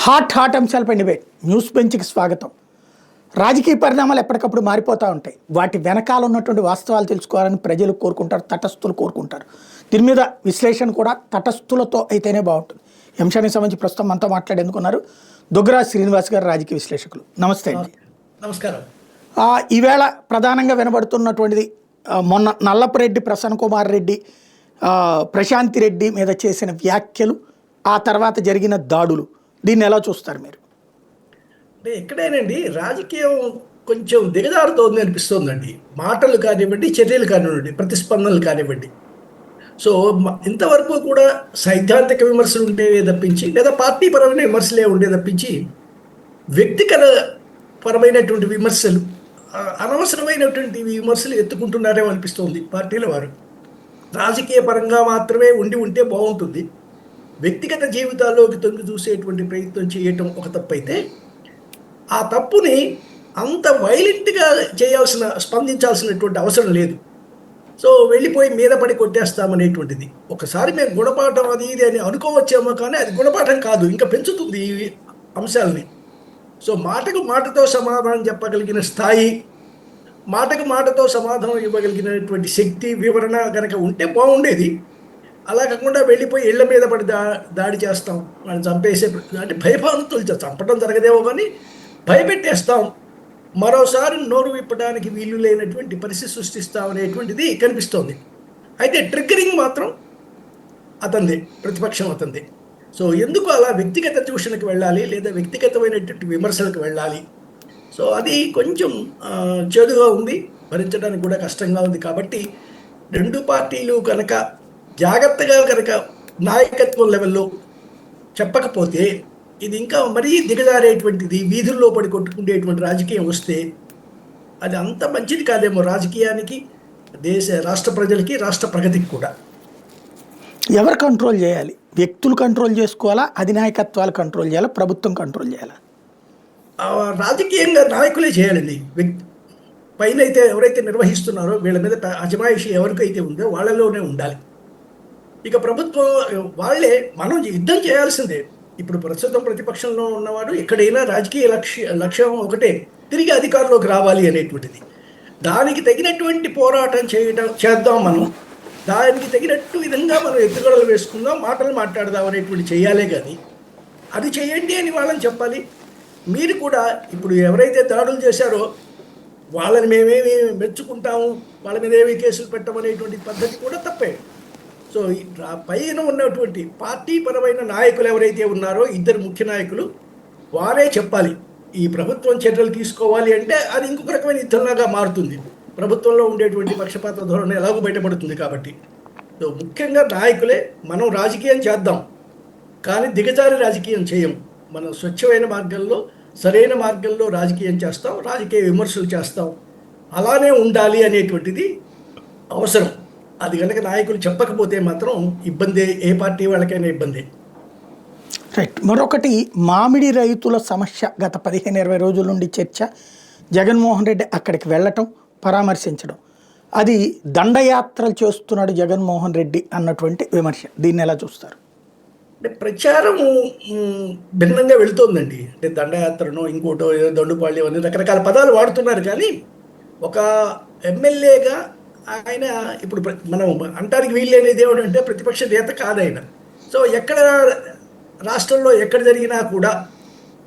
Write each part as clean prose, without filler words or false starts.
Hot అంశాలపై debate news బెంచ్కి స్వాగతం. రాజకీయ పరిణామాలు ఎప్పటికప్పుడు మారిపోతూ ఉంటాయి. వాటి వెనకాల ఉన్నటువంటి వాస్తవాలు తెలుసుకోవాలని ప్రజలు కోరుకుంటారు, తటస్థులు కోరుకుంటారు. దీని మీద విశ్లేషణ కూడా తటస్థులతో అయితేనే బాగుంటుంది. ఈ అంశానికి సంబంధించి ప్రస్తుతం మనతో మాట్లాడేందుకున్నారు దుగ్గరాజ్ శ్రీనివాస్ గారు, రాజకీయ విశ్లేషకులు. నమస్తే అండి. నమస్కారం. ఈవేళ ప్రధానంగా వినబడుతున్నటువంటిది మొన్న నల్లపరెడ్డి ప్రసన్న కుమార్ రెడ్డి, ప్రశాంతి రెడ్డి మీద చేసిన వ్యాఖ్యలు, ఆ తర్వాత జరిగిన దాడులు. దీన్ని ఎలా చూస్తారు మీరు? అంటే ఎక్కడైనండి రాజకీయం కొంచెం దిగజారుతోంది అనిపిస్తోందండి. మాటలు కానివ్వండి, చర్యలు కానివ్వండి, ప్రతిస్పందనలు కానివ్వండి. సో ఇంతవరకు కూడా సైద్ధాంతిక విమర్శలు ఉండేవే తప్పించి, లేదా పార్టీ పరమైన విమర్శలే ఉండే తప్పించి, వ్యక్తిగత పరమైనటువంటి విమర్శలు, అనవసరమైనటువంటి విమర్శలు ఎత్తుకుంటున్నారేమో అనిపిస్తోంది పార్టీల వారు. రాజకీయ పరంగా మాత్రమే ఉంటే బాగుంటుంది. వ్యక్తిగత జీవితాల్లోకి తొంగి చూసేటువంటి ప్రయత్నం చేయటం ఒక తప్పు అయితే, ఆ తప్పుని అంత వైలెంట్గా స్పందించాల్సినటువంటి అవసరం లేదు. సో వెళ్ళిపోయి మీద పడి కొట్టేస్తామనేటువంటిది ఒకసారి మేము గుణపాఠం అది ఇది అని అనుకోవచ్చేమో, కానీ అది గుణపాఠం కాదు, ఇంకా పెంచుతుంది ఈ అంశాలని. సో మాటకు మాటతో సమాధానం చెప్పగలిగిన స్థాయి, మాటకు మాటతో సమాధానం ఇవ్వగలిగినటువంటి శక్తి, వివరణ కనుక ఉంటే బాగుండేది. అలా కాకుండా వెళ్ళిపోయి ఇళ్ల మీద పడి దాడి చేస్తాం, వాళ్ళని చంపేసే అంటే భయభావంతులు చంపడం జరగదేమో కానీ భయపెట్టేస్తాం, మరోసారి నోరు విప్పడానికి వీలు లేనటువంటి పరిస్థితి సృష్టిస్తాం అనేటువంటిది కనిపిస్తోంది. అయితే ట్రిగ్గరింగ్ మాత్రం అతందే, ప్రతిపక్షం అతందే. సో ఎందుకు అలా వ్యక్తిగత దూషణకు వెళ్ళాలి, లేదా వ్యక్తిగతమైనటువంటి విమర్శలకు వెళ్ళాలి? సో అది కొంచెం చేదుగా ఉంది, భరించడానికి కూడా కష్టంగా ఉంది. కాబట్టి రెండు పార్టీలు కనుక జాగ్రత్తగా కనుక నాయకత్వం లెవెల్లో చెప్పకపోతే, ఇది ఇంకా మరీ దిగజారేటువంటిది, వీధుల్లో పడి కొట్టుకునేటువంటి రాజకీయం వస్తే అది అంత మంచిది కాదేమో రాజకీయానికి, రాష్ట్ర ప్రజలకి, రాష్ట్ర ప్రగతికి కూడా. ఎవరు కంట్రోల్ చేయాలి? వ్యక్తులు కంట్రోల్ చేసుకోవాలా, అధినాయకత్వాలు కంట్రోల్ చేయాలా, ప్రభుత్వం కంట్రోల్ చేయాలా? రాజకీయంగా నాయకులే చేయాలండి. పైన అయితే ఎవరైతే నిర్వహిస్తున్నారో వీళ్ళ మీద అజమాయిషి ఎవరికైతే ఉందో వాళ్ళలోనే ఉండాలి. ఇక ప్రభుత్వం వాళ్ళే, మనం యుద్ధం చేయాల్సిందే. ఇప్పుడు ప్రస్తుతం ప్రతిపక్షంలో ఉన్నవాడు ఎక్కడైనా రాజకీయ లక్ష్యం ఒకటే, తిరిగి అధికారంలోకి రావాలి అనేటువంటిది. దానికి తగినటువంటి పోరాటం చేద్దాం మనం, దానికి తగినట్టు విధంగా మనం ఎత్తుగడలు వేసుకుందాం, మాటలు మాట్లాడదాం అనేటువంటి చేయాలే. కానీ అది చేయండి అని వాళ్ళని చెప్పాలి. మీరు కూడా ఇప్పుడు ఎవరైతే దాడులు చేశారో వాళ్ళని మేమేమి మెచ్చుకుంటాము, వాళ్ళ మీద ఏమి కేసులు పెట్టమనేటువంటి పద్ధతి కూడా తప్పే. సో పైన ఉన్నటువంటి పార్టీ పరమైన నాయకులు ఎవరైతే ఉన్నారో, ఇద్దరు ముఖ్య నాయకులు, వారే చెప్పాలి ఈ ప్రభుత్వం చర్యలు తీసుకోవాలి అంటే. అది ఇంకొక రకమైన యుద్ధంలాగా మారుతుంది. ప్రభుత్వంలో ఉండేటువంటి పక్షపాత ధోరణి ఎలాగో బయటపడుతుంది. కాబట్టి సో ముఖ్యంగా నాయకులే, మనం రాజకీయం చేద్దాం కానీ దిగజారి రాజకీయం చేయం. మనం స్వచ్ఛమైన మార్గంలో, సరైన మార్గంలో రాజకీయం చేస్తాం, రాజకీయ విమర్శలు చేస్తాం. అలానే ఉండాలి అనేటువంటిది అవసరం. అది కనుక నాయకులు చెప్పకపోతే మాత్రం ఇబ్బందే, ఏ పార్టీ వాళ్ళకైనా ఇబ్బందే. రైట్. మరొకటి, మామిడి రైతుల సమస్య గత 15-20 రోజుల నుండి చర్చ. జగన్మోహన్ రెడ్డి అక్కడికి వెళ్ళటం, పరామర్శించడం, అది దండయాత్రలు చేస్తున్నాడు జగన్మోహన్ రెడ్డి అన్నటువంటి విమర్శ. దీన్ని ఎలా చూస్తారు? అంటే ప్రచారం భిన్నంగా వెళుతోందండి. అంటే దండయాత్రను, ఇంకోటో, ఏదో దండుపాళ్యం అని రకరకాల పదాలు వాడుతున్నారు. కానీ ఒక ఎమ్మెల్యేగా ఆయన ఇప్పుడు మనం అంటానికి వీల్లేనిది ఏమిటంటే ప్రతిపక్ష నేత కాదైన. సో ఎక్కడ రాష్ట్రంలో ఎక్కడ జరిగినా కూడా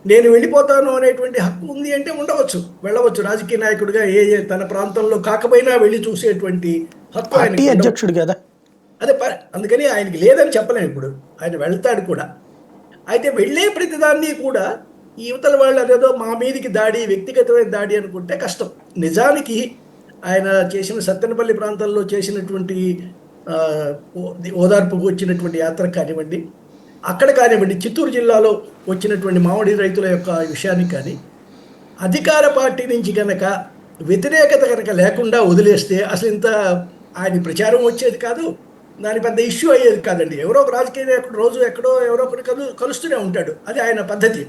నేను వెళ్ళిపోతాను అనేటువంటి హక్కు ఉంది అంటే ఉండవచ్చు, వెళ్ళవచ్చు. రాజకీయ నాయకుడిగా తన ప్రాంతంలో కాకపోయినా వెళ్ళి చూసేటువంటి హక్కు ఆయన అధ్యక్షుడు కదా. అదే అందుకని ఆయనకి లేదని చెప్పలేము. ఇప్పుడు ఆయన వెళ్తాడు కూడా. అయితే వెళ్ళే ప్రతిదాన్ని కూడా యువతల వాళ్ళు అదేదో మా మీదికి దాడి, వ్యక్తిగతమైన దాడి అనుకుంటే కష్టం. నిజానికి ఆయన చేసిన సత్తెనపల్లి ప్రాంతాల్లో చేసినటువంటి ఓదార్పుకు వచ్చినటువంటి యాత్ర కానివ్వండి, అక్కడ కానివ్వండి, చిత్తూరు జిల్లాలో వచ్చినటువంటి మామిడి రైతుల యొక్క విషయానికి కానీ, అధికార పార్టీ నుంచి కనుక వ్యతిరేకత కనుక లేకుండా వదిలేస్తే అసలు ఇంత ఆయన ప్రచారం వచ్చేది కాదు, దాని పెద్ద ఇష్యూ అయ్యేది కాదండి. ఎవరో ఒక రాజకీయ నాయకుడు రోజు ఎక్కడో ఎవరో ఒకటి కలుస్తూనే ఉంటాడు, అది ఆయన పద్ధతి.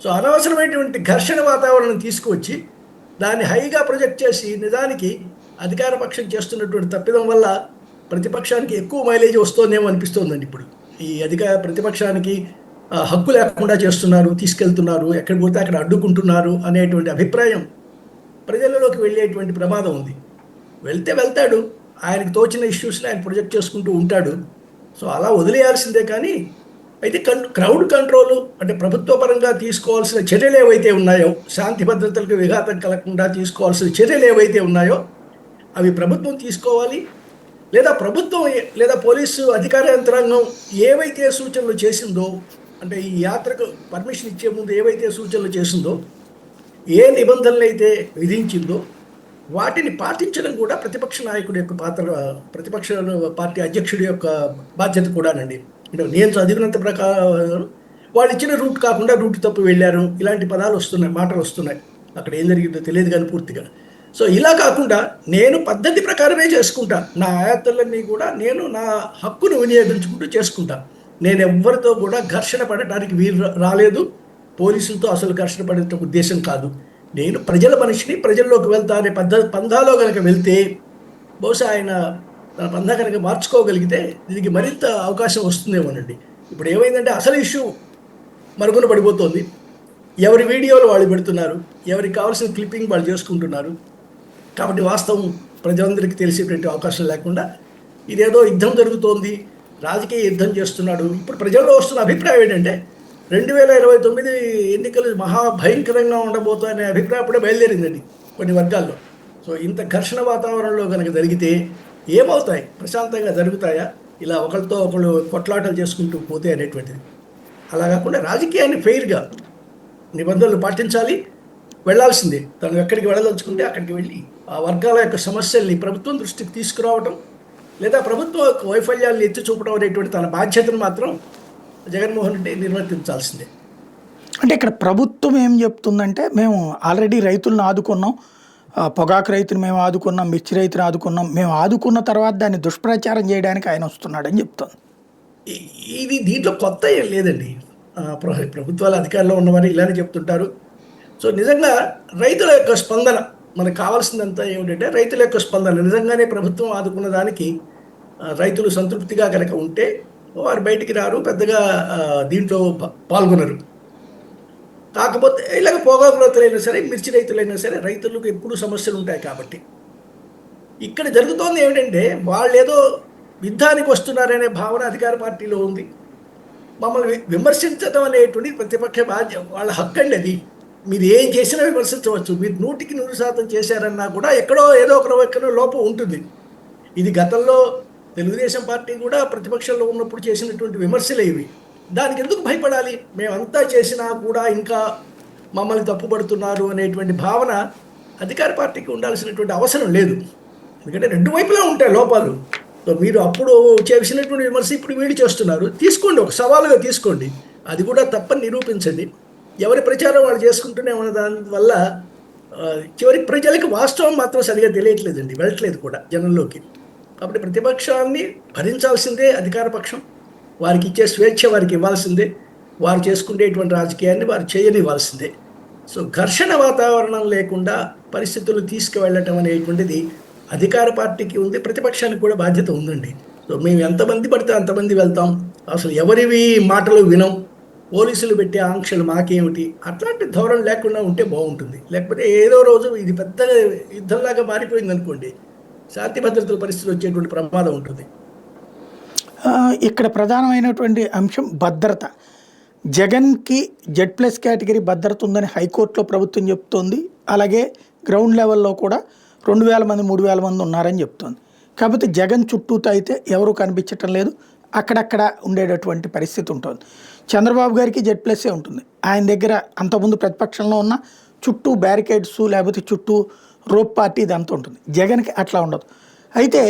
సో అనవసరమైనటువంటి ఘర్షణ వాతావరణం తీసుకువచ్చి దాన్ని హైగా ప్రొజెక్ట్ చేసి, నిజానికి అధికార పక్షం చేస్తున్నటువంటి తప్పిదం వల్ల ప్రతిపక్షానికి ఎక్కువ మైలేజ్ వస్తుందేమో అనిపిస్తోందండి ఇప్పుడు. ఈ ప్రతిపక్షానికి హక్కు లేకుండా చేస్తున్నారు, తీసుకెళ్తున్నారు, ఎక్కడ పోతే అక్కడ అడ్డుకుంటున్నారు అనేటువంటి అభిప్రాయం ప్రజలలోకి వెళ్ళేటువంటి ప్రమాదం ఉంది. వెళ్తే వెళ్తాడు, ఆయనకు తోచిన ఇష్యూస్ని ఆయన ప్రొజెక్ట్ చేసుకుంటూ ఉంటాడు. సో అలా వదిలేయాల్సిందే. కానీ అయితే క్రౌడ్ కంట్రోల్ అంటే ప్రభుత్వ పరంగా తీసుకోవాల్సిన చర్యలు ఏవైతే ఉన్నాయో, శాంతి భద్రతలకు విఘాతం కలగకుండా తీసుకోవాల్సిన చర్యలు ఏవైతే ఉన్నాయో అవి ప్రభుత్వం తీసుకోవాలి. లేదా ప్రభుత్వం లేదా పోలీసు అధికార యంత్రాంగం ఏవైతే సూచనలు చేసిందో, అంటే ఈ యాత్రకు పర్మిషన్ ఇచ్చే ముందు ఏవైతే సూచనలు చేసిందో, ఏ నిబంధనలు అయితే విధించిందో వాటిని పాటించడం కూడా ప్రతిపక్ష నాయకుడి యొక్క పాత్ర, ప్రతిపక్ష పార్టీ అధ్యక్షుడి యొక్క బాధ్యత కూడానండి. అంటే నేను చదివినంత ప్రకారం వాళ్ళు ఇచ్చిన రూట్ కాకుండా రూట్ తప్పు వెళ్ళారు, ఇలాంటి పదాలు వస్తున్నాయి, మాటలు వస్తున్నాయి. అక్కడ ఏం జరిగిందో తెలియదు కానీ పూర్తిగా. సో ఇలా కాకుండా నేను పద్ధతి ప్రకారమే చేసుకుంటా, నా యాత్రలన్నీ కూడా నేను నా హక్కును వినియోగించుకుంటూ చేసుకుంటా. నేను ఎవ్వరితో కూడా ఘర్షణ పడటానికి వీలు రాలేదు, పోలీసులతో అసలు ఘర్షణ పడే ఉద్దేశం కాదు. నేను ప్రజల మనిషిని, ప్రజల్లోకి వెళ్తా అనే పంధాలో కనుక వెళ్తే బహుశా ఆయన తన పందా కనుక మార్చుకోగలిగితే దీనికి మరింత అవకాశం వస్తుందేమోనండి. ఇప్పుడు ఏమైందంటే అసలు ఇష్యూ మరుగున పడిపోతుంది. ఎవరి వీడియోలు వాళ్ళు పెడుతున్నారు, ఎవరికి కావాల్సిన క్లిప్పింగ్ వాళ్ళు చేసుకుంటున్నారు. కాబట్టి వాస్తవం ప్రజలందరికీ తెలిసేటువంటి అవకాశం లేకుండా ఇదేదో యుద్ధం జరుగుతోంది, రాజకీయ యుద్ధం చేస్తున్నాడు. ఇప్పుడు ప్రజల్లో వస్తున్న అభిప్రాయం ఏంటంటే 2029 ఎన్నికలు మహాభయంకరంగా ఉండబోతాయనే అభిప్రాయం అప్పుడే బయలుదేరిందండి కొన్ని వర్గాల్లో. సో ఇంత ఘర్షణ వాతావరణంలో కనుక జరిగితే ఏమవుతాయి, ప్రశాంతంగా జరుగుతాయా, ఇలా ఒకరితో ఒకళ్ళు కొట్లాటలు చేసుకుంటూ పోతే అనేటువంటిది. అలా కాకుండా రాజకీయాన్ని ఫెయిర్గా నిబంధనలు పాటించాలి, వెళ్లాల్సిందే. తను ఎక్కడికి వెళ్ళదలుచుకుంటే అక్కడికి వెళ్ళి ఆ వర్గాల యొక్క సమస్యల్ని ప్రభుత్వం దృష్టికి తీసుకురావడం, లేదా ప్రభుత్వ వైఫల్యాలను ఎత్తి చూపడం అనేటువంటి తన బాధ్యతను మాత్రం జగన్మోహన్ రెడ్డి నిర్వర్తించాల్సిందే. అంటే ఇక్కడ ప్రభుత్వం ఏం చెప్తుందంటే, మేము ఆల్రెడీ రైతులను ఆదుకున్నాం, పొగాకు రైతుని మేము ఆదుకున్నాం, మిర్చి రైతుని ఆదుకున్నాం, మేము ఆదుకున్న తర్వాత దాన్ని దుష్ప్రచారం చేయడానికి ఆయన వస్తున్నాడని చెప్తుంది. ఇది దీంట్లో కొత్త ఏం లేదండి. ప్రభుత్వాల అధికారంలో ఉన్నవారు ఇలానే చెప్తుంటారు. సో నిజంగా రైతుల యొక్క స్పందన మనకు కావాల్సిందంతా ఏమిటంటే, రైతుల యొక్క స్పందన నిజంగానే ప్రభుత్వం ఆదుకున్న దానికి రైతులు సంతృప్తిగా కనుక ఉంటే వారు బయటికి రారు, పెద్దగా దీంట్లో పాల్గొనరు. కాకపోతే ఇలాగ పొగాకు రైతులైనా సరే, మిర్చి రైతులైనా సరే, రైతులకు ఎప్పుడూ సమస్యలు ఉంటాయి. కాబట్టి ఇక్కడ జరుగుతోంది ఏమిటంటే, వాళ్ళు ఏదో యుద్ధానికి వస్తున్నారనే భావన అధికార పార్టీలో ఉంది. మమ్మల్ని విమర్శించడం అనేటువంటి ప్రతిపక్ష వాళ్ళ హక్కు అండి. అది మీరు ఏం చేసినా విమర్శించవచ్చు. మీరు 100% చేశారన్నా కూడా ఎక్కడో ఏదో ఎక్కడో లోపం ఉంటుంది. ఇది గతంలో తెలుగుదేశం పార్టీ కూడా ప్రతిపక్షంలో ఉన్నప్పుడు చేసినటువంటి విమర్శలే ఇవి. దానికి ఎందుకు భయపడాలి? మేమంతా చేసినా కూడా ఇంకా మమ్మల్ని తప్పుపడుతున్నారు అనేటువంటి భావన అధికార పార్టీకి ఉండాల్సినటువంటి అవసరం లేదు. ఎందుకంటే రెండు వైపులా ఉంటాయి లోపాలు. సో మీరు అప్పుడు చేసినటువంటి విమర్శ ఇప్పుడు వీళ్ళు చేస్తున్నారు, తీసుకోండి, ఒక సవాలుగా తీసుకోండి, అది కూడా తప్పని నిరూపించండి. ఎవరి ప్రచారం వాళ్ళు చేసుకుంటూనే ఉన్న దానివల్ల చివరికి ప్రజలకు వాస్తవం మాత్రం సరిగా తెలియట్లేదండి, వెళ్ళట్లేదు కూడా జనంలోకి. కాబట్టి ప్రతిపక్షాన్ని భరించాల్సిందే అధికార పక్షం, వారికి ఇచ్చే స్వేచ్ఛ వారికి ఇవ్వాల్సిందే, వారు చేసుకునేటువంటి రాజకీయాన్ని వారు చేయనివ్వాల్సిందే. సో ఘర్షణ వాతావరణం లేకుండా పరిస్థితులు తీసుకువెళ్ళటం అనేటువంటిది అధికార పార్టీకి ఉంది, ప్రతిపక్షానికి కూడా బాధ్యత ఉందండి. సో మేము ఎంతమంది పడితే అంతమంది వెళ్తాం, అసలు ఎవరివి మాటలు వినం, పోలీసులు పెట్టే ఆంక్షలు మాకేమిటి, అట్లాంటి ధోరణి లేకుండా ఉంటే బాగుంటుంది. లేకపోతే ఏదో రోజు ఇది పెద్ద యుద్ధంలాగా మారిపోయింది అనుకోండి, శాంతి భద్రతల పరిస్థితులు వచ్చేటువంటి ప్రమాదం ఉంటుంది. ఇక్కడ ప్రధానమైనటువంటి అంశం భద్రత. జగన్కి Z+ కేటగిరీ భద్రత ఉందని హైకోర్టులో ప్రభుత్వం చెప్తోంది. అలాగే గ్రౌండ్ లెవెల్లో కూడా 2000 మంది 3000 మంది ఉన్నారని చెప్తోంది. కాకపోతే జగన్ చుట్టూతో అయితే ఎవరూ కనిపించటం లేదు, అక్కడక్కడ ఉండేటటువంటి పరిస్థితి ఉంటుంది. చంద్రబాబు గారికి Z+ ఉంటుంది. ఆయన దగ్గర అంతకుముందు ప్రతిపక్షంలో ఉన్న చుట్టూ బ్యారికేడ్స్ లేకపోతే చుట్టూ రోప్ పార్టీ ఇదంతా ఉంటుంది. జగన్కి అట్లా ఉండదు. అయితే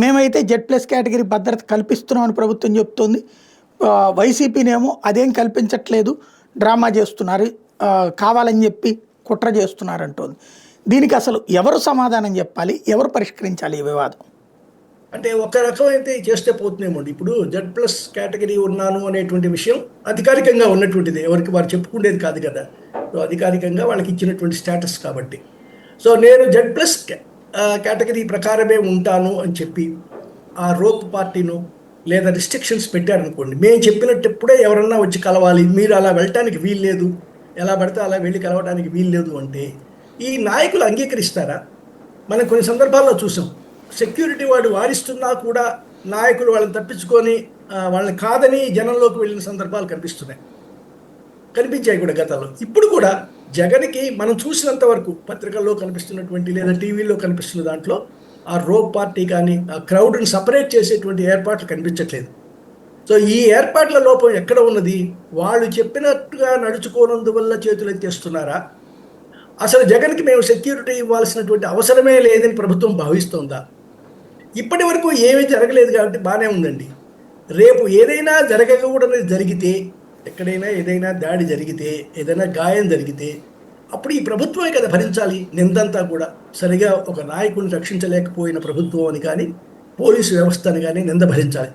మేమైతే Z+ కేటగిరీ భద్రత కల్పిస్తున్నామని ప్రభుత్వం చెప్తోంది. వైసీపీనేమో అదేం కల్పించట్లేదు, డ్రామా చేస్తున్నారు, కావాలని చెప్పి కుట్ర చేస్తున్నారు అంటోంది. దీనికి అసలు ఎవరు సమాధానం చెప్పాలి, ఎవరు పరిష్కరించాలి ఈ వివాదం? అంటే ఒక రకం అయితే చేస్తే పోతున్నామండి. ఇప్పుడు Z+ కేటగిరీ ఉన్నాను అనేటువంటి విషయం అధికారికంగా ఉన్నటువంటిది, ఎవరికి వారు చెప్పుకునేది కాదు కదా. సో అధికారికంగా వాళ్ళకి ఇచ్చినటువంటి స్టేటస్ కాబట్టి, సో నేను Z+ కేటగిరీ ప్రకారమే ఉంటాను అని చెప్పి ఆ రోప్ పార్టీను లేదా రిస్ట్రిక్షన్స్ పెట్టారనుకోండి, మేము చెప్పినట్టుప్పుడే ఎవరన్నా వచ్చి కలవాలి, మీరు అలా వెళ్ళటానికి వీలు లేదు, ఎలా పడితే అలా వెళ్ళి కలవడానికి వీలు లేదు అంటే ఈ నాయకులు అంగీకరిస్తారా? మనం కొన్ని సందర్భాల్లో చూసాం, సెక్యూరిటీ వాడు వారిస్తున్నా కూడా నాయకులు వాళ్ళని తప్పించుకొని వాళ్ళని కాదని జనంలోకి వెళ్ళిన సందర్భాలు కనిపించాయి కూడా గతంలో. ఇప్పుడు కూడా జగన్కి మనం చూసినంత వరకు పత్రికల్లో కనిపిస్తున్నటువంటి లేదా టీవీలో కనిపిస్తున్న దాంట్లో ఆ రోప్ పార్టీ కానీ ఆ క్రౌడ్ని సపరేట్ చేసేటువంటి ఏర్పాట్లు కనిపించట్లేదు. సో ఈ ఏర్పాట్ల లోపం ఎక్కడ ఉన్నది? వాళ్ళు చెప్పినట్టుగా నడుచుకోనందువల్ల చేతులు ఎత్తేస్తున్నారా? అసలు జగన్కి మేము సెక్యూరిటీ ఇవ్వాల్సినటువంటి అవసరమే లేదని ప్రభుత్వం భావిస్తోందా? ఇప్పటి వరకు ఏమీ జరగలేదు కాబట్టి బాగానే ఉందండి. రేపు ఏదైనా జరగకూడనిది జరిగితే, ఎక్కడైనా ఏదైనా దాడి జరిగితే, ఏదైనా గాయం జరిగితే అప్పుడు ఈ ప్రభుత్వమే కదా భరించాలి నిందంతా కూడా. సరిగా ఒక నాయకుడిని రక్షించలేకపోయిన ప్రభుత్వం అని కానీ పోలీసు వ్యవస్థని కానీ నింద భరించాలి.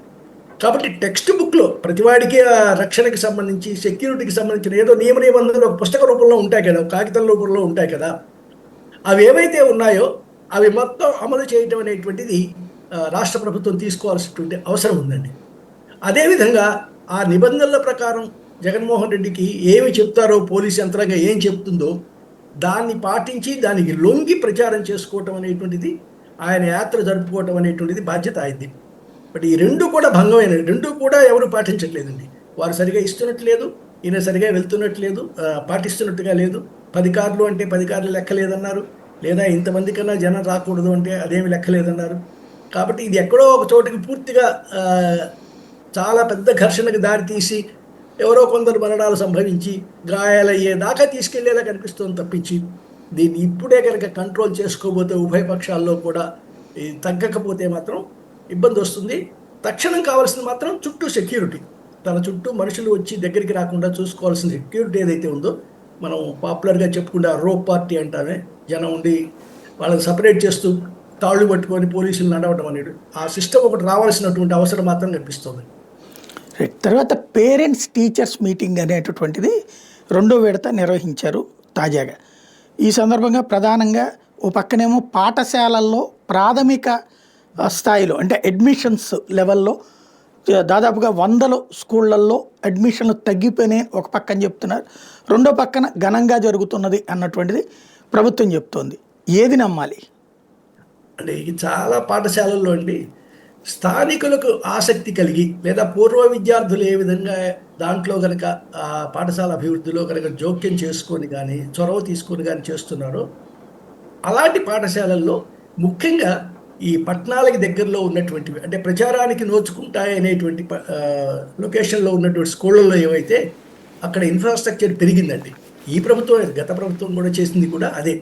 కాబట్టి టెక్స్ట్ బుక్లో ప్రతివాడికి ఆ రక్షణకి సంబంధించి సెక్యూరిటీకి సంబంధించిన ఏదో నియమ నిబంధనలు ఒక పుస్తక రూపంలో ఉంటాయి కదా, ఒక కాగితం రూపంలో ఉంటాయి కదా. అవి ఏవైతే ఉన్నాయో అవి మొత్తం అమలు చేయటం అనేటువంటిది రాష్ట్ర ప్రభుత్వం తీసుకోవాల్సినటువంటి అవసరం ఉందండి. అదేవిధంగా ఆ నిబంధనల ప్రకారం జగన్మోహన్ రెడ్డికి ఏమి చెప్తారో పోలీస్ యంత్రాంగం ఏం చెప్తుందో దాన్ని పాటించి దానికి లొంగి ప్రచారం చేసుకోవటం అనేటువంటిది, ఆయన యాత్ర జరుపుకోవటం అనేటువంటిది బాధ్యత అయింది. బట్ ఈ రెండు కూడా భంగమైనవి, రెండు కూడా ఎవరు పాటించట్లేదండి. వారు సరిగా ఇస్తున్నట్లేదు, ఈయన సరిగా వెళ్తున్నట్లేదు, పాటిస్తున్నట్టుగా లేదు. 10 కార్లు అంటే 10 కార్లు లెక్కలేదన్నారు, లేదా ఇంతమంది కన్నా జనం రాకూడదు అంటే అదేమి లెక్కలేదన్నారు. కాబట్టి ఇది ఎక్కడో ఒక చోటికి పూర్తిగా చాలా పెద్ద ఘర్షణకు దారితీసి ఎవరో కొందరు మరణాలు సంభవించి గాయాలయ్యేదాకా తీసుకెళ్లేలా కనిపిస్తుంది తప్పించి, దీన్ని ఇప్పుడే కనుక కంట్రోల్ చేసుకోబోతే ఉభయ పక్షాల్లో కూడా తగ్గకపోతే మాత్రం ఇబ్బంది వస్తుంది. తక్షణం కావాల్సింది మాత్రం చుట్టూ సెక్యూరిటీ, తన చుట్టూ మనుషులు వచ్చి దగ్గరికి రాకుండా చూసుకోవాల్సిన సెక్యూరిటీ ఏదైతే ఉందో, మనం పాపులర్గా చెప్పుకుంటే రోప్ పార్టీ అంటానే, జనం ఉండి వాళ్ళని సపరేట్ చేస్తూ తాళ్ళు పట్టుకొని పోలీసులు నడవడం అనేది, ఆ సిస్టమ్ ఒకటి రావాల్సినటువంటి అవసరం మాత్రం కనిపిస్తుంది. తర్వాత పేరెంట్స్ టీచర్స్ మీటింగ్ అనేటటువంటిది 2వ విడత నిర్వహించారు తాజాగా. ఈ సందర్భంగా ప్రధానంగా ఓ పక్కనేమో పాఠశాలల్లో ప్రాథమిక స్థాయిలో అంటే అడ్మిషన్స్ లెవెల్లో దాదాపుగా 100 స్కూళ్ళల్లో అడ్మిషన్లు తగ్గిపోయినాయి ఒక పక్కన చెప్తున్నారు, రెండో పక్కన ఘనంగా జరుగుతున్నది అన్నటువంటిది ప్రభుత్వం చెప్తోంది. ఏది నమ్మాలి? అంటే ఇది చాలా పాఠశాలల్లో అండి స్థానికులకు ఆసక్తి కలిగి లేదా పూర్వ విద్యార్థులు ఏ విధంగా దాంట్లో కనుక పాఠశాల అభివృద్ధిలో కనుక జోక్యం చేసుకొని కానీ చొరవ తీసుకొని కానీ చేస్తున్నారో అలాంటి పాఠశాలల్లో ముఖ్యంగా ఈ పట్టణాలకి దగ్గరలో ఉన్నటువంటివి అంటే ప్రచారానికి నోచుకుంటాయి అనేటువంటి లొకేషన్లో ఉన్నటువంటి స్కూళ్ళల్లో ఏవైతే అక్కడ ఇన్ఫ్రాస్ట్రక్చర్ పెరిగిందండి. ఈ ప్రభుత్వం గత ప్రభుత్వం కూడా చేసింది కూడా అదే,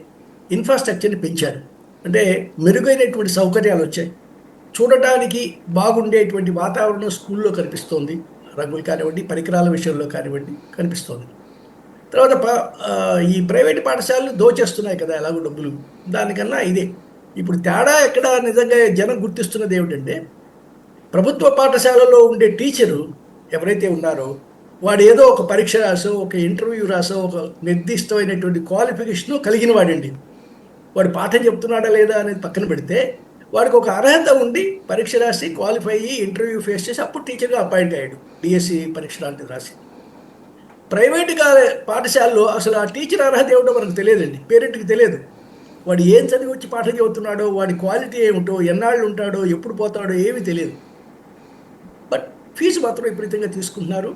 ఇన్ఫ్రాస్ట్రక్చర్ని పెంచారు. అంటే మెరుగైనటువంటి సౌకర్యాలు వచ్చాయి, చూడటానికి బాగుండేటువంటి వాతావరణం స్కూల్లో కనిపిస్తోంది, రంగులు కానివ్వండి పరికరాల విషయంలో కానివ్వండి కనిపిస్తోంది. తర్వాత ఈ ప్రైవేట్ పాఠశాలలు దోచేస్తున్నాయి కదా ఎలాగో డబ్బులు, దానికన్నా ఇదే ఇప్పుడు తేడా. ఎక్కడ నిజంగా జనం గుర్తిస్తున్నది ఏమిటంటే ప్రభుత్వ పాఠశాలలో ఉండే టీచరు ఎవరైతే ఉన్నారో వాడు ఏదో ఒక పరీక్ష రాసో ఒక ఇంటర్వ్యూ రాసో ఒక నిర్దిష్టమైనటువంటి క్వాలిఫికేషన్ కలిగిన వాడండి. వాడు పాఠం చెప్తున్నాడా లేదా అనేది పక్కన పెడితే వాడికి ఒక అర్హత ఉండి పరీక్ష రాసి క్వాలిఫై అయ్యి ఇంటర్వ్యూ ఫేస్ చేసి అప్పుడు టీచర్గా అపాయింట్ అయ్యాడు, డిఎస్సి పరీక్ష లాంటిది రాసి. ప్రైవేట్గా పాఠశాలలో అసలు ఆ టీచర్ అర్హత ఏమిటో మనకు తెలియదండి, పేరెంట్కి తెలియదు. వాడు ఏం చదివి వచ్చి పాఠం చెబుతున్నాడో, వాడి క్వాలిటీ ఏమిటో, ఎన్నాళ్ళు ఉంటాడో, ఎప్పుడు పోతాడో ఏమీ తెలియదు. బట్ ఫీజు మాత్రం విపరీతంగా తీసుకుంటున్నారు,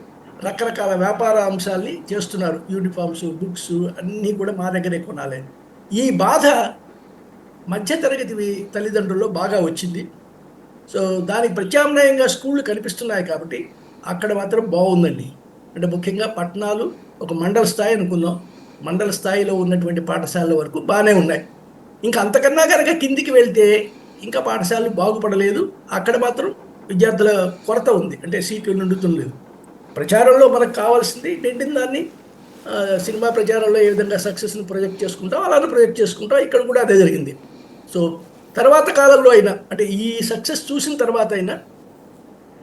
రకరకాల వ్యాపార అంశాలని చేస్తున్నారు, యూనిఫామ్స్ బుక్స్ అన్నీ కూడా మా దగ్గరే కొనాలి. ఈ బాధ మధ్యతరగతి తల్లిదండ్రుల్లో బాగా వచ్చింది. సో దానికి ప్రత్యామ్నాయంగా స్కూళ్ళు కనిపిస్తున్నాయి కాబట్టి అక్కడ మాత్రం బాగుందండి. అంటే ముఖ్యంగా పట్టణాలు ఒక మండల స్థాయి అనుకుందాం, మండల స్థాయిలో ఉన్నటువంటి పాఠశాలల వరకు బాగానే ఉన్నాయి. ఇంకా అంతకన్నా కనుక కిందికి వెళ్తే ఇంకా పాఠశాలలు బాగుపడలేదు, అక్కడ మాత్రం విద్యార్థుల కొరత ఉంది, అంటే సీట్లు నిండుతుండలేదు. ప్రచారంలో మనకు కావాల్సింది నిండిన దాన్ని సినిమా ప్రచారంలో ఏ విధంగా సక్సెస్ని ప్రొజెక్ట్ చేసుకుంటాం అలానే ప్రొజెక్ట్ చేసుకుంటాం, ఇక్కడ కూడా అదే జరిగింది. సో తర్వాత కాలంలో అయినా అంటే ఈ సక్సెస్ చూసిన తర్వాత అయినా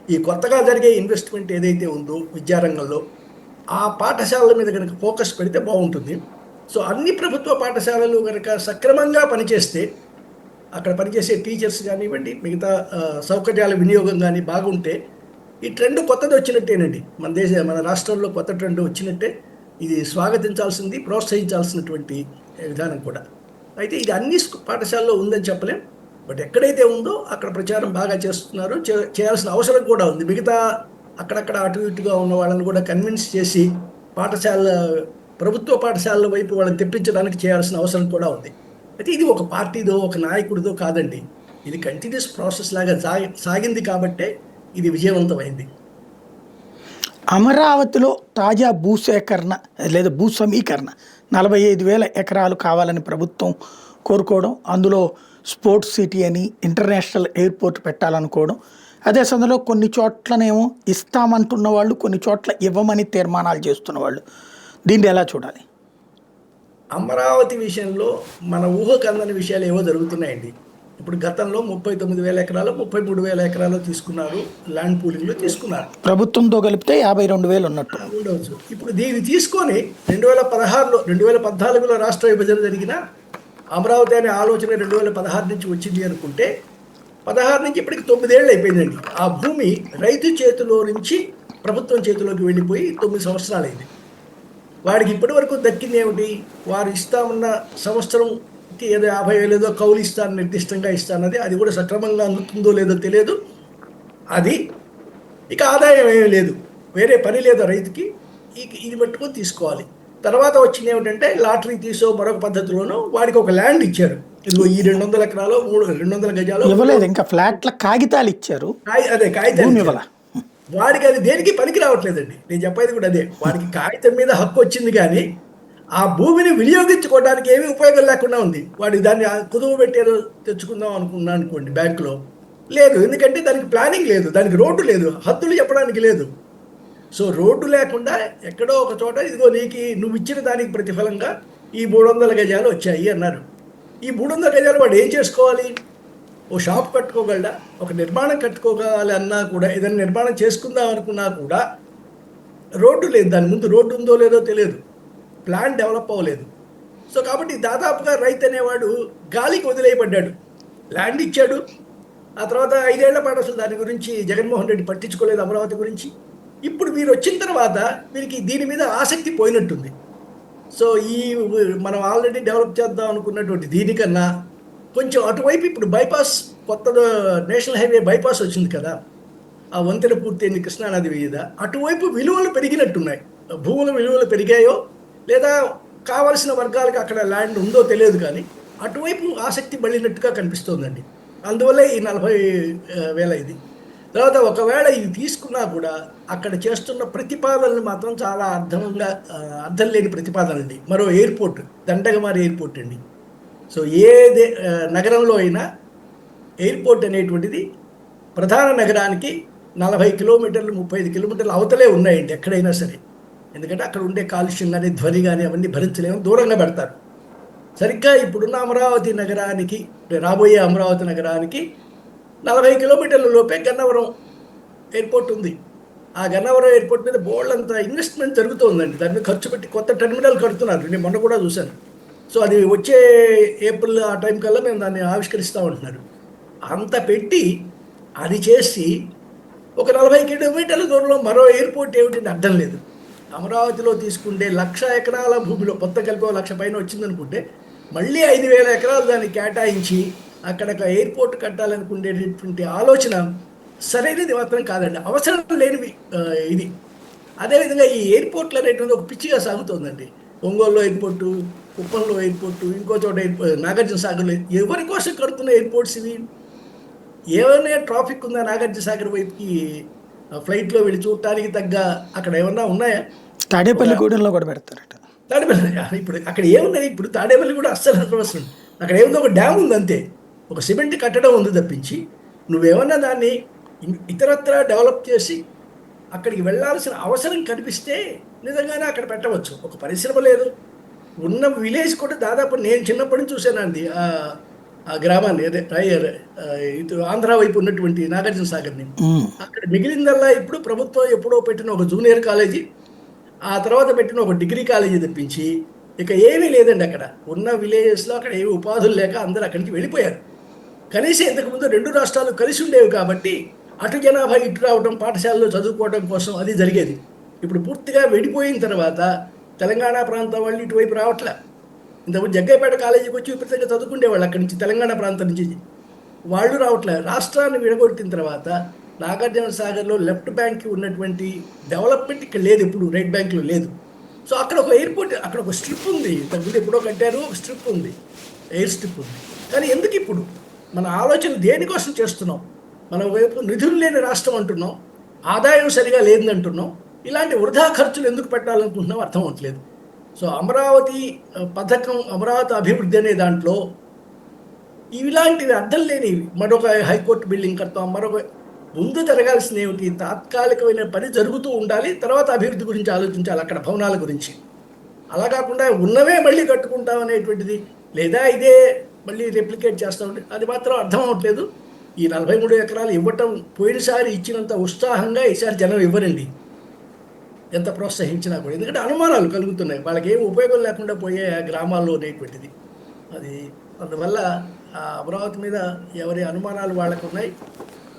ఈ కొత్తగా జరిగే ఇన్వెస్ట్మెంట్ ఏదైతే ఉందో విద్యారంగంలో ఆ పాఠశాలల మీద కనుక ఫోకస్ పెడితే బాగుంటుంది. సో అన్ని ప్రభుత్వ పాఠశాలలు కనుక సక్రమంగా పనిచేస్తే అక్కడ పనిచేసే టీచర్స్ కానివ్వండి మిగతా సౌకర్యాల వినియోగం కానీ బాగుంటే ఈ ట్రెండ్ కొత్తది వచ్చినట్టేనండి. మన రాష్ట్రంలో కొత్త ట్రెండ్ వచ్చినట్టే. ఇది స్వాగతించాల్సింది, ప్రోత్సహించాల్సినటువంటి విధానం కూడా. అయితే ఇది అన్ని పాఠశాలలో ఉందని చెప్పలేం. బట్ ఎక్కడైతే ఉందో అక్కడ ప్రచారం బాగా చేస్తున్నారు. చేయాల్సిన అవసరం కూడా ఉంది. మిగతా అక్కడక్కడ అటు ఇటుగా ఉన్న వాళ్ళని కూడా కన్విన్స్ చేసి పాఠశాల ప్రభుత్వ పాఠశాలల వైపు వాళ్ళని తెప్పించడానికి చేయాల్సిన అవసరం కూడా ఉంది. అయితే ఇది ఒక పార్టీదో ఒక నాయకుడిదో కాదండి. ఇది కంటిన్యూస్ ప్రాసెస్ లాగా సాగింది కాబట్టే ఇది విజయవంతమైంది. అమరావతిలో తాజా భూసేకరణ లేదా భూ సమీకరణ 45,000 ఎకరాలు కావాలని ప్రభుత్వం కోరుకోవడం, అందులో స్పోర్ట్స్ సిటీ అని ఇంటర్నేషనల్ ఎయిర్పోర్ట్ పెట్టాలనుకోవడం, అదే సమయంలో కొన్ని చోట్లనేమో ఇస్తామంటున్న వాళ్ళు, కొన్ని చోట్ల ఇవ్వమని తీర్మానాలు చేస్తున్న వాళ్ళు, దీన్ని ఎలా చూడాలి? అమరావతి విషయంలో మన ఊహకు అందని విషయాలు ఏవో జరుగుతున్నాయండి. ఇప్పుడు గతంలో 39,000 ఎకరాలు 33,000 ఎకరాలు తీసుకున్నారు, ల్యాండ్ పూలింగ్లో తీసుకున్నారు. ప్రభుత్వంతో కలిపితే 52,000 ఉన్నట్టు ఉండవచ్చు. ఇప్పుడు దీన్ని తీసుకొని 2014లో రాష్ట్ర విభజన జరిగిన అమరావతి అనే ఆలోచన 2016 నుంచి వచ్చింది అనుకుంటే, 16 నుంచి ఇప్పటికి 9 ఏళ్ళు అయిపోయిందండి. ఆ భూమి రైతు చేతిలో నుంచి ప్రభుత్వం చేతిలోకి వెళ్ళిపోయి 9 సంవత్సరాలైంది. వాడికి ఇప్పటి వరకు దక్కింది ఏమిటి? వారు ఇస్తామన్న సంవత్సరంకి ఏదో 50,000 ఏదో కౌలు ఇస్తాను, నిర్దిష్టంగా ఇస్తానది. అది కూడా సక్రమంగా అందుతుందో లేదో తెలియదు. అది ఇక ఆదాయం ఏమీ లేదు, వేరే పని లేదు రైతుకి. ఇది పట్టుకొని తీసుకోవాలి. తర్వాత వచ్చింది ఏమిటంటే లాటరీ తీసో మరొక పద్ధతిలోనూ వాడికి ఒక ల్యాండ్ ఇచ్చారు. ఇదిగో ఈ 200 ఎకరాలు 200 గజాలు ఇవ్వలేదు, ఇంకా ఫ్లాట్ల కాగితాలు ఇచ్చారు. అదే కాగితాలు ఇవ్వాల. వాడికి అది దేనికి పనికి రావట్లేదండి. నేను చెప్పేది కూడా అదే. వాడికి కాగితం మీద హక్కు వచ్చింది, కానీ ఆ భూమిని వినియోగించుకోవడానికి ఏమీ ఉపయోగం లేకుండా ఉంది. వాడి దాన్ని కుదువ పెట్టేదో తెచ్చుకుందాం అనుకున్నా అనుకోండి బ్యాంకులో, లేదు. ఎందుకంటే దానికి ప్లానింగ్ లేదు, దానికి రోడ్డు లేదు, హద్దులు చెప్పడానికి లేదు. సో రోడ్డు లేకుండా ఎక్కడో ఒక చోట ఇదిగో నీకు నువ్వు ఇచ్చిన దానికి ప్రతిఫలంగా ఈ 300 గజాలు వచ్చాయి అన్నారు. ఈ 300 గజాలు వాడు ఏం చేసుకోవాలి? ఓ షాప్ కట్టుకోగలడా? ఒక నిర్మాణం కట్టుకోగలి అన్నా కూడా, ఏదైనా నిర్మాణం చేసుకుందాం అనుకున్నా కూడా రోడ్డు లేదు. దాని ముందు రోడ్డు ఉందో లేదో తెలియదు, ప్లాన్ డెవలప్ అవ్వలేదు. సో కాబట్టి దాదాపుగా రైతు అనేవాడు గాలికి వదిలేయబడ్డాడు. ల్యాండ్ ఇచ్చాడు, ఆ తర్వాత 5 ఏళ్ల పాటు అసలు దాని గురించి జగన్మోహన్ రెడ్డి పట్టించుకోలేదు, అమరావతి గురించి. ఇప్పుడు మీరు వచ్చిన తర్వాత వీరికి దీని మీద ఆసక్తి పోయినట్టుంది. సో మనం ఆల్రెడీ డెవలప్ చేద్దాం అనుకున్నటువంటి దీనికన్నా కొంచెం అటువైపు ఇప్పుడు బైపాస్, కొత్త నేషనల్ హైవే బైపాస్ వచ్చింది కదా, ఆ వంతెన పూర్తయింది కృష్ణానది మీద. అటువైపు విలువలు పెరిగినట్టున్నాయి. భూముల విలువలు పెరిగాయో లేదా కావలసిన వర్గాలకు అక్కడ ల్యాండ్ ఉందో తెలియదు, కానీ అటువైపు ఆసక్తి పడినట్టుగా కనిపిస్తోందండి. అందువల్ల ఈ 40,000 ఇది. తర్వాత ఒకవేళ ఇది తీసుకున్నా కూడా అక్కడ చేస్తున్న ప్రతిపాదనలు మాత్రం చాలా అర్థం లేని ప్రతిపాదన అండి. మరో ఎయిర్పోర్ట్, దండగమారి ఎయిర్పోర్ట్ అండి. సో నగరంలో అయినా ఎయిర్పోర్ట్ అనేటువంటిది ప్రధాన నగరానికి 40 కిలోమీటర్లు 35 కిలోమీటర్లు అవతలే ఉన్నాయండి ఎక్కడైనా సరే. ఎందుకంటే అక్కడ ఉండే కాలుష్యం కానీ ధ్వని కానీ అవన్నీ భరించలేము, దూరంగా పెడతారు. సరిగ్గా ఇప్పుడున్న అమరావతి నగరానికి, రాబోయే అమరావతి నగరానికి 40 కిలోమీటర్ల లోపే గన్నవరం ఎయిర్పోర్ట్ ఉంది. ఆ గన్నవరం ఎయిర్పోర్ట్ మీద బోల్డంత ఇన్వెస్ట్మెంట్ జరుగుతుందండి. దాని మీద ఖర్చు పెట్టి కొత్త టెర్మినల్ కడుతున్నారు. నేను మొన్న కూడా చూశాను. సో అది వచ్చే ఏప్రిల్ ఆ టైం కల్లా మేము దాన్ని ఆవిష్కరిస్తూ ఉంటున్నారు. అంత పెట్టి అది చేసి ఒక 40 కిలోమీటర్ల దూరంలో మరో ఎయిర్పోర్ట్ ఏమిటంటే అర్థం లేదు. అమరావతిలో తీసుకుంటే 1,00,000 ఎకరాల భూమిలో మొత్తం కలిపి 1,00,000 పైన వచ్చిందనుకుంటే, మళ్ళీ 5,000 ఎకరాలు దాన్ని కేటాయించి అక్కడ ఒక ఎయిర్పోర్ట్ కట్టాలనుకునేటటువంటి ఆలోచన సరైనది మాత్రం కాదండి. అవసరం లేనివి ఇది. అదేవిధంగా ఈ ఎయిర్పోర్ట్లు అనేటువంటి ఒక పిచ్చిగా సాగుతోందండి. ఒంగోలులో ఎయిర్పోర్టు, కుప్పంలో ఎయిర్పోర్టు, ఇంకో చోట నాగార్జున సాగర్లో. ఎవరి కోసం కడుతున్న ఎయిర్పోర్ట్స్ ఇవి? ఏమైనా ట్రాఫిక్ ఉందా నాగార్జున సాగర్ వైపుకి ఫ్లైట్లో వెళ్ళి చూడటానికి తగ్గ అక్కడ ఏమన్నా ఉన్నాయా? తాడేపల్లిగూడెంలో కూడా పెడతారట. తాడేపల్లి ఇప్పుడు అక్కడ ఏమున్నాయి? ఇప్పుడు తాడేపల్లి కూడా అస్సలు అనవసరం. అక్కడ ఏముందో ఒక డ్యామ్ ఉంది అంతే, ఒక సిమెంట్ కట్టడం ఉంది తప్పించి నువ్వేమన్నా దాన్ని ఇతరత్ర డెవలప్ చేసి అక్కడికి వెళ్ళాల్సిన అవసరం కనిపిస్తే నిజంగానే అక్కడ పెట్టవచ్చు. ఒక పరిశ్రమ లేదు, ఉన్న విలేజ్ కూడా దాదాపు నేను చిన్నప్పటి నుంచి చూశానండి ఆ గ్రామాన్ని, అదే ఇటు ఆంధ్ర వైపు ఉన్నటువంటి నాగార్జున సాగర్ని. అక్కడ మిగిలిందల్లా ఇప్పుడు ప్రభుత్వం ఎప్పుడో పెట్టిన ఒక జూనియర్ కాలేజీ, ఆ తర్వాత పెట్టిన ఒక డిగ్రీ కాలేజీ తెప్పించి ఇక ఏమీ లేదండి. అక్కడ ఉన్న విలేజెస్లో అక్కడ ఏమి ఉపాధులు లేక అందరూ అక్కడికి వెళ్ళిపోయారు. కనీసం ఇంతకుముందు 2 రాష్ట్రాలు కలిసి ఉండేవి కాబట్టి అటు జనాభా ఇటు రావడం, పాఠశాలలో చదువుకోవడం కోసం అది జరిగేది. ఇప్పుడు పూర్తిగా విడిపోయిన తర్వాత తెలంగాణ ప్రాంతం వాళ్ళు ఇటువైపు రావట్లే. ఇంతకుముందు జగ్గయ్యపేట కాలేజీకి వచ్చి విపరీతంగా చదువుకునేవాళ్ళు అక్కడి నుంచి, తెలంగాణ ప్రాంతం నుంచి వాళ్ళు రావట్లే. రాష్ట్రాన్ని విడగొట్టిన తర్వాత నాగార్జున సాగర్లో లెఫ్ట్ బ్యాంక్కి ఉన్నటువంటి డెవలప్మెంట్ ఇక్కడ లేదు, ఇప్పుడు రైట్ బ్యాంక్లో లేదు. సో అక్కడ ఒక ఎయిర్పోర్ట్, అక్కడ ఒక స్ట్రిప్ ఉంది, ఇంతకుముందు ఎప్పుడో కట్టారు, ఒక స్ట్రిప్ ఉంది, ఎయిర్ స్ట్రిప్ ఉంది. కానీ ఎందుకు ఇప్పుడు మన ఆలోచన దేనికోసం చేస్తున్నాం? మన వైపు నిధులు లేని రాష్ట్రం అంటున్నాం, ఆదాయం సరిగా లేదంటున్నాం, ఇలాంటి వృధా ఖర్చులు ఎందుకు పెట్టాలనుకుంటున్నాం అర్థం అవట్లేదు. సో అమరావతి పథకం, అమరావతి అభివృద్ధి అనే దాంట్లో ఇలాంటివి అర్థం లేనివి, మరొక హైకోర్టు బిల్డింగ్ కడతాం, మరొక ముందు జరగాల్సిన ఏమిటి? తాత్కాలికమైన పని జరుగుతూ ఉండాలి, తర్వాత అభివృద్ధి గురించి ఆలోచించాలి, అక్కడ భవనాల గురించి. అలా కాకుండా ఉన్నవే మళ్ళీ కట్టుకుంటాం అనేటువంటిది, లేదా ఇదే మళ్ళీ రెప్లికేట్ చేస్తూ ఉంటే అది మాత్రం అర్థం అవ్వట్లేదు. ఈ 43 ఎకరాలు ఇవ్వటం పోయినసారి ఇచ్చినంత ఉత్సాహంగా ఈసారి జనం ఇవ్వరండి, ఎంత ప్రోత్సహించినా కూడా. ఎందుకంటే అనుమానాలు కలుగుతున్నాయి, వాళ్ళకి ఏం ఉపయోగం లేకుండా పోయే గ్రామాల్లో అనేటువంటిది. అది అందువల్ల ఆ అమరావతి మీద ఎవరి అనుమానాలు వాళ్ళకు ఉన్నాయి,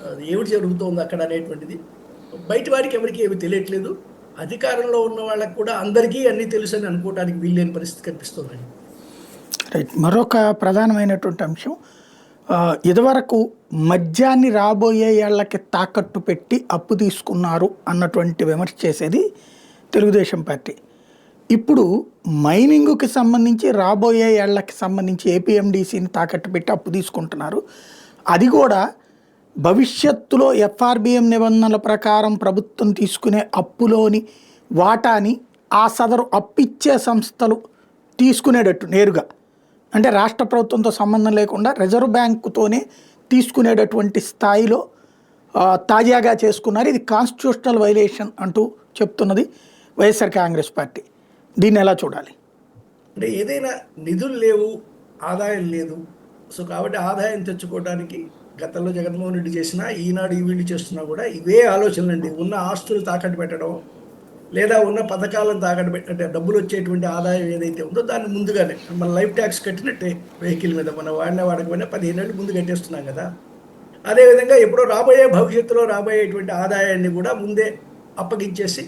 అది ఏమిటి జరుగుతోంది అక్కడ అనేటువంటిది బయట వారికి ఎవరికి ఏమి తెలియట్లేదు. అధికారంలో ఉన్న వాళ్ళకు కూడా అందరికీ అన్నీ తెలుసు అని అనుకోవడానికి వీల్లేని పరిస్థితి కనిపిస్తుందండి. రైట్. మరొక ప్రధానమైనటువంటి అంశం, ఇదివరకు మద్యాన్ని రాబోయే ఏళ్లకి తాకట్టు పెట్టి అప్పు తీసుకున్నారు అన్నటువంటి విమర్శ చేసేది తెలుగుదేశం పార్టీ. ఇప్పుడు మైనింగ్కి సంబంధించి రాబోయే ఏళ్లకి సంబంధించి ఏపీఎండిసిని తాకట్టు పెట్టి అప్పు తీసుకుంటున్నారు. అది కూడా భవిష్యత్తులో ఎఫ్ఆర్బిఎం నిబంధనల ప్రకారం ప్రభుత్వం తీసుకునే అప్పులోని వాటాని ఆ సదరు అప్పిచ్చే సంస్థలు తీసుకునేటట్టు నేరుగా, అంటే రాష్ట్ర ప్రభుత్వంతో సంబంధం లేకుండా రిజర్వ్ బ్యాంకుతోనే తీసుకునేటటువంటి స్థాయిలో తాజాగా చేసుకున్నారు. ఇది కాన్స్టిట్యూషనల్ వైలేషన్ అంటూ చెప్తున్నది వైఎస్ఆర్ కాంగ్రెస్ పార్టీ. దీన్ని ఎలా చూడాలి? అంటే ఏదైనా నిధులు లేవు, ఆదాయం లేదు, సో కాబట్టి ఆదాయం తెచ్చుకోవడానికి గతంలో జగన్మోహన్ రెడ్డి చేసినా, ఈనాడు ఈ వీళ్ళు చేస్తున్నా కూడా ఇవే ఆలోచనలండి. ఉన్న ఆస్తులు తాకట్టు పెట్టడం, లేదా ఉన్న పథకాలను తాకట్టు పెట్టే డబ్బులు వచ్చేటువంటి ఆదాయం ఏదైతే ఉందో దాన్ని ముందుగానే మన లైఫ్ ట్యాక్స్ కట్టినట్టే వెహికల్ మీద మన వాడకపోయినా 15 ఏళ్ళు ముందు కట్టేస్తున్నాం కదా. అదేవిధంగా ఎప్పుడో భవిష్యత్తులో రాబోయేటువంటి ఆదాయాన్ని కూడా ముందే అప్పగించేసి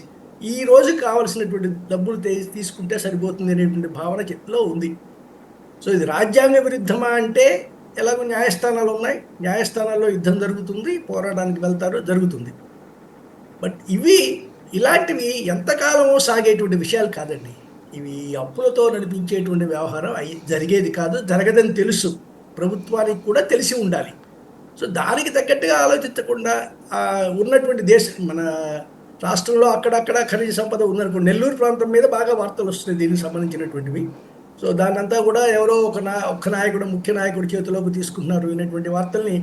ఈ రోజు కావాల్సినటువంటి డబ్బులు తీసుకుంటే సరిపోతుంది అనేటువంటి భావన చేతిలో ఉంది. సో ఇది రాజ్యాంగ విరుద్ధమా అంటే ఎలాగో న్యాయస్థానాలు ఉన్నాయి, న్యాయస్థానాల్లో యుద్ధం జరుగుతుంది, పోరాటానికి వెళ్తారు, జరుగుతుంది. బట్ ఇలాంటివి ఎంతకాలమో సాగేటువంటి విషయాలు కాదండి. ఇవి అప్పులతో నడిపించేటువంటి వ్యవహారం జరిగేది కాదు, జరగదని తెలుసు, ప్రభుత్వానికి కూడా తెలిసి ఉండాలి. సో దానికి తగ్గట్టుగా ఆలోచించకుండా ఉన్నటువంటి మన రాష్ట్రంలో అక్కడక్కడ ఖనిజ సంపద ఉందనుకోండి, నెల్లూరు ప్రాంతం మీద బాగా వార్తలు వస్తున్నాయి దీనికి సంబంధించినటువంటివి. సో దాన్నంతా కూడా ఎవరో ఒక్క నాయకుడు, ముఖ్య నాయకుడి చేతిలోకి తీసుకుంటున్నారు అనేటువంటి వార్తల్ని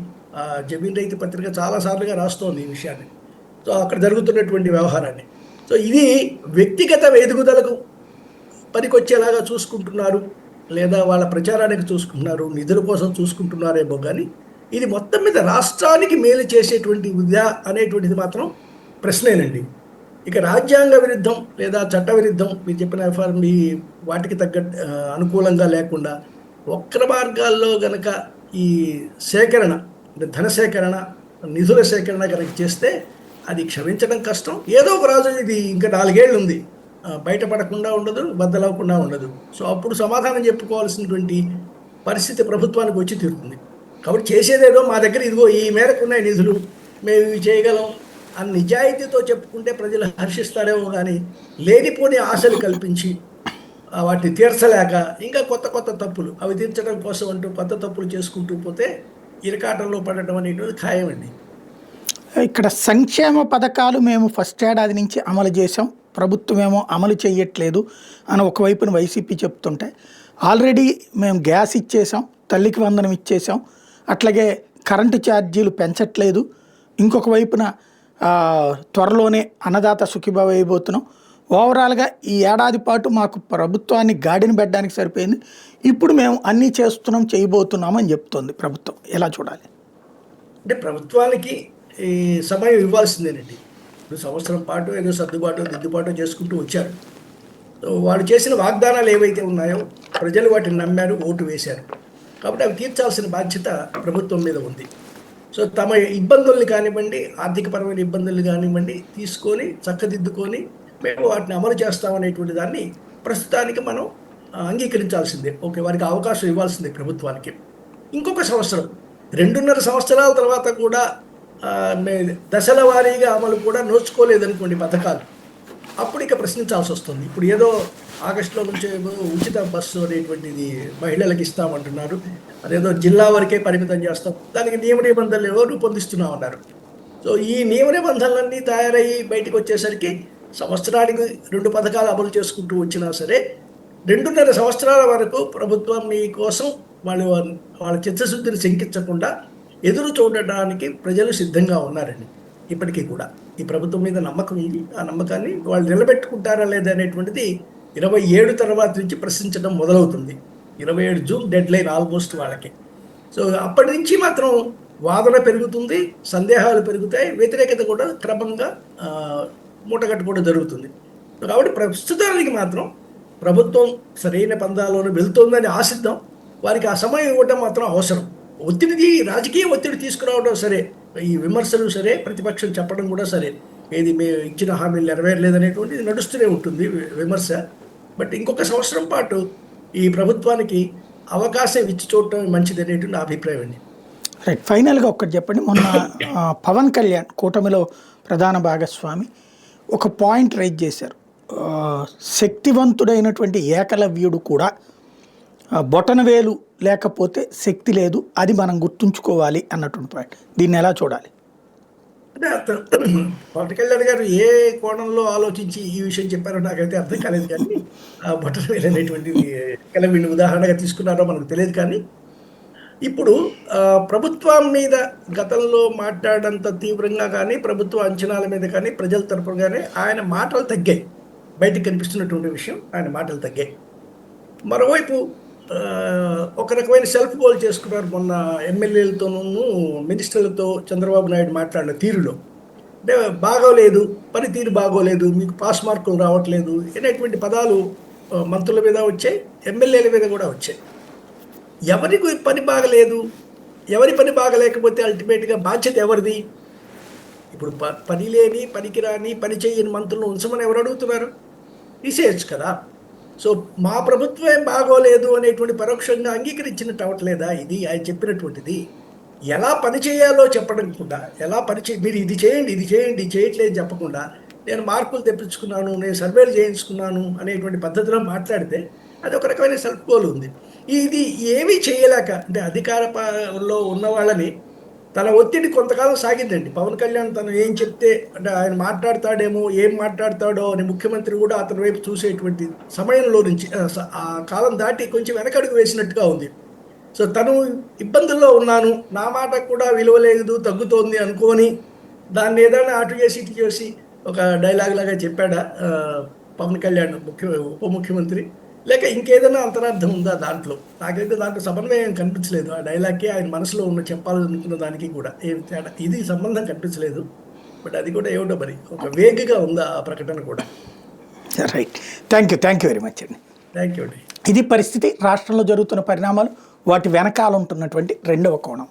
జమీన్ రైతు పత్రిక చాలాసార్లుగా రాస్తోంది ఈ విషయాన్ని. సో అక్కడ జరుగుతున్నటువంటి వ్యవహారాన్ని. సో ఇది వ్యక్తిగత ఎదుగుదలకు పనికొచ్చేలాగా చూసుకుంటున్నారు, లేదా వాళ్ళ ప్రచారానికి చూసుకుంటున్నారు, నిధుల కోసం చూసుకుంటున్నారేమో కానీ ఇది మొత్తం మీద రాష్ట్రానికి మేలు చేసేటువంటి విద్య అనేటువంటిది మాత్రం ప్రశ్నేనండి. ఇక రాజ్యాంగ విరుద్ధం లేదా చట్ట విరుద్ధం మీరు చెప్పిన ఎఫ్ఆర్బి వాటికి అనుకూలంగా లేకుండా వక్ర మార్గాల్లో గనక ఈ సేకరణ, ధన సేకరణ, నిధుల సేకరణ కనుక చేస్తే అది క్షమించడం కష్టం. ఏదో ఒక రాజు ఇది ఇంకా 4 ఏళ్ళు ఉంది, బయటపడకుండా ఉండదు, బద్దలవ్వకుండా ఉండదు. సో అప్పుడు సమాధానం చెప్పుకోవాల్సినటువంటి పరిస్థితి ప్రభుత్వానికి వచ్చి తీరుతుంది. కాబట్టి చేసేదేదో మా దగ్గర ఇదిగో ఈ మేరకు ఉన్నాయి నిధులు, మేము ఇవి చేయగలం అని నిజాయితీతో చెప్పుకుంటే ప్రజలు హర్షిస్తారేమో కానీ లేనిపోని ఆశలు కల్పించి వాటిని తీర్చలేక ఇంకా కొత్త తప్పులు అవి తీర్చడం కోసం అంటూ కొత్త తప్పులు చేసుకుంటూ పోతే ఇరకాటంలో పడటం అనేటువంటి ఖాయమండి. ఇక్కడ సంక్షేమ పథకాలు మేము ఫస్ట్ ఏడాది నుంచి అమలు చేసాం, ప్రభుత్వం ఏమో అమలు చేయట్లేదు అని ఒకవైపున వైసీపీ చెప్తుంటే, ఆల్రెడీ మేము గ్యాస్ ఇచ్చేసాం, తల్లికి వందనం ఇచ్చేసాం, అట్లాగే కరెంటు ఛార్జీలు పెంచట్లేదు, ఇంకొక వైపున త్వరలోనే అన్నదాత సుఖీభావ వేయబోతున్నాం, ఓవరాల్గా ఈ ఏడాది పాటు మాకు ప్రభుత్వాన్ని గాడిని పెట్టడానికి సరిపోయింది, ఇప్పుడు మేము అన్నీ చేస్తున్నాం చేయబోతున్నామని చెప్తోంది ప్రభుత్వం. ఎలా చూడాలి? అంటే ప్రభుత్వానికి ఈ సమయం ఇవ్వాల్సిందేనండి. ఇప్పుడు సంవత్సరం పాటు ఏదో దిద్దుబాటు చేసుకుంటూ వచ్చారు. వాళ్ళు చేసిన వాగ్దానాలు ఏవైతే ఉన్నాయో ప్రజలు వాటిని నమ్మారు, ఓటు వేశారు. కాబట్టి అవి తీర్చాల్సిన బాధ్యత ప్రభుత్వం మీద ఉంది. సో తమ ఇబ్బందుల్ని కానివ్వండి, ఆర్థికపరమైన ఇబ్బందుల్ని కానివ్వండి తీసుకొని చక్కదిద్దుకొని మేము వాటిని అమలు చేస్తామనేటువంటి దాన్ని ప్రస్తుతానికి మనం అంగీకరించాల్సిందే. ఓకే, వారికి అవకాశం ఇవ్వాల్సిందే ప్రభుత్వానికి. ఇంకొక సంవత్సరం, 2.5 సంవత్సరాల తర్వాత కూడా ఆ, దశల వారీగా అమలు కూడా నోచుకోలేదనుకోండి పథకాలు, అప్పుడు ఇక ప్రశ్నించాల్సి వస్తుంది. ఇప్పుడు ఏదో ఆగస్టులో నుంచి ఏదో ఉచిత బస్సు అనేటువంటిది మహిళలకు ఇస్తామంటున్నారు, అదేదో జిల్లా వరకే పరిమితం చేస్తాం, దానికి నియమ నిబంధనలు ఏవో రూపొందిస్తున్నామన్నారు. సో ఈ నియమ నిబంధనలన్నీ తయారయ్యి బయటకు వచ్చేసరికి సంవత్సరానికి 2 పథకాలు అమలు చేసుకుంటూ వచ్చినా సరే 2.5 సంవత్సరాల వరకు ప్రభుత్వం మీ కోసం వాళ్ళ చిత్తశుద్ధిని శంకించకుండా ఎదురు చూడడానికి ప్రజలు సిద్ధంగా ఉన్నారండి. ఇప్పటికీ కూడా ఈ ప్రభుత్వం మీద నమ్మకం ఉంది. ఆ నమ్మకాన్ని వాళ్ళు నిలబెట్టుకుంటారా లేదా అనేటువంటిది 27 తర్వాత నుంచి ప్రశ్నించడం మొదలవుతుంది. 27 జూన్ డెడ్ లైన్ ఆల్మోస్ట్ వాళ్ళకి. సో అప్పటి నుంచి మాత్రం వాదన పెరుగుతుంది, సందేహాలు పెరుగుతాయి, వ్యతిరేకత కూడా క్రమంగా మూటగట్టు కూడా జరుగుతుంది. కాబట్టి ప్రస్తుతానికి మాత్రం ప్రభుత్వం సరైన పందాలోనే వెళ్తుందని ఆశిద్దాం. వారికి ఆ సమయం ఇవ్వడం మాత్రం అవసరం. రాజకీయ ఒత్తిడి తీసుకురావడం సరే, ఈ విమర్శలు సరే, ప్రతిపక్షం చెప్పడం కూడా సరే, ఏది మేము ఇచ్చిన హామీలు నెరవేరలేదనేటువంటిది నడుస్తూనే ఉంటుంది విమర్శ. బట్ ఇంకొక సంవత్సరం పాటు ఈ ప్రభుత్వానికి అవకాశం ఇచ్చి చూడటం మంచిది అనేటువంటి నా అభిప్రాయం అండి. రైట్, ఫైనల్గా ఒక్కటి చెప్పండి. మొన్న పవన్ కళ్యాణ్ కూటమిలో ప్రధాన భాగస్వామి ఒక పాయింట్ రైజ్ చేశారు. శక్తివంతుడైనటువంటి ఏకలవ్యుడు కూడా బొటనవేలు లేకపోతే శక్తి లేదు, అది మనం గుర్తుంచుకోవాలి అన్నటువంటి పాయింట్. దీన్ని ఎలా చూడాలి? అంటే పవన్ కళ్యాణ్ గారు ఏ కోణంలో ఆలోచించి ఈ విషయం చెప్పారో నాకైతే అర్థం కాలేదు. కానీ బొటనవేలు అనేటువంటిది వీళ్ళు ఉదాహరణగా తీసుకున్నారో మనకు తెలియదు. కానీ ఇప్పుడు ప్రభుత్వం మీద గతంలో మాట్లాడంత తీవ్రంగా కానీ, ప్రభుత్వ అంచనాల మీద కానీ, ప్రజల తరపున కానీ ఆయన మాటలు తగ్గాయి. బయటకు కనిపిస్తున్నటువంటి విషయం, ఆయన మాటలు తగ్గాయి. మరోవైపు ఒక రకమైన సెల్ఫ్ గోల్ చేసుకున్నారు మొన్న ఎమ్మెల్యేలతోనూ మినిస్టర్లతో చంద్రబాబు నాయుడు మాట్లాడిన తీరులో. అంటే బాగోలేదు, పనితీరు బాగోలేదు, మీకు పాస్ మార్కులు రావట్లేదు అనేటువంటి పదాలు మంత్రుల మీద వచ్చాయి, ఎమ్మెల్యేల మీద కూడా వచ్చాయి. ఎవరికి పని బాగలేదు, ఎవరి పని బాగలేకపోతే అల్టిమేట్గా బాధ్యత ఎవరిది? ఇప్పుడు పని లేని, పనికిరాని, పని చేయని మంత్రులను ఉంచమని ఎవరు అడుగుతున్నారు? తీసేయచ్చు కదా. సో మా ప్రభుత్వం బాగోలేదు అనేటువంటి పరోక్షంగా అంగీకరించినట్టు అవ్వట్లేదా? ఇది ఆయన చెప్పినటువంటిది. ఎలా పని చేయాలో చెప్పడం కూడా, మీరు ఇది చేయండి, ఇది చేయండి, చేయట్లేదు చెప్పకుండా, నేను మార్కులు తెప్పించుకున్నాను, నేను సర్వేలు చేయించుకున్నాను అనేటువంటి పద్ధతిలో మాట్లాడితే అది ఒక రకమైన సెల్ఫ్ గోల్ ఉంది. ఇది ఏమీ చేయలేక, అంటే అధికారంలో ఉన్న వాళ్ళని తన ఒత్తిడి కొంతకాలం సాగిందండి. పవన్ కళ్యాణ్ తను ఏం చెప్తే, అంటే ఆయన మాట్లాడతాడేమో, ఏం మాట్లాడతాడో అని ముఖ్యమంత్రి కూడా అతని వైపు చూసేటువంటి సమయంలో నుంచి ఆ కాలం దాటి కొంచెం వెనకడుగు వేసినట్టుగా ఉంది. సో తను ఇబ్బందుల్లో ఉన్నాను, నా మాట కూడా విలువ లేదు, తగ్గుతోంది అనుకోని దాన్ని ఏదైనా అటు చేసి ఇటు చేసి ఒక డైలాగ్ లాగా చెప్పాడా పవన్ కళ్యాణ్ ఉప ముఖ్యమంత్రి? లేక ఇంకేదైనా అంతరార్థం ఉందా దాంట్లో? నాకైతే దాంట్లో సమన్వయం కనిపించలేదు. ఆ డైలాగ్కి ఆయన మనసులో ఉన్న చెప్పాలనుకున్న దానికి కూడా ఏమి తేడా, ఇది సంబంధం కనిపించలేదు. బట్ అది కూడా ఏమిటో మరి ఒక వేగంగా ఉందా ఆ ప్రకటన కూడా. Right, thank you very much అండి. థ్యాంక్ యూ అండి. ఇది పరిస్థితి. రాష్ట్రంలో జరుగుతున్న పరిణామాలు, వాటి వెనకాల ఉంటున్నటువంటి రెండవ కోణం.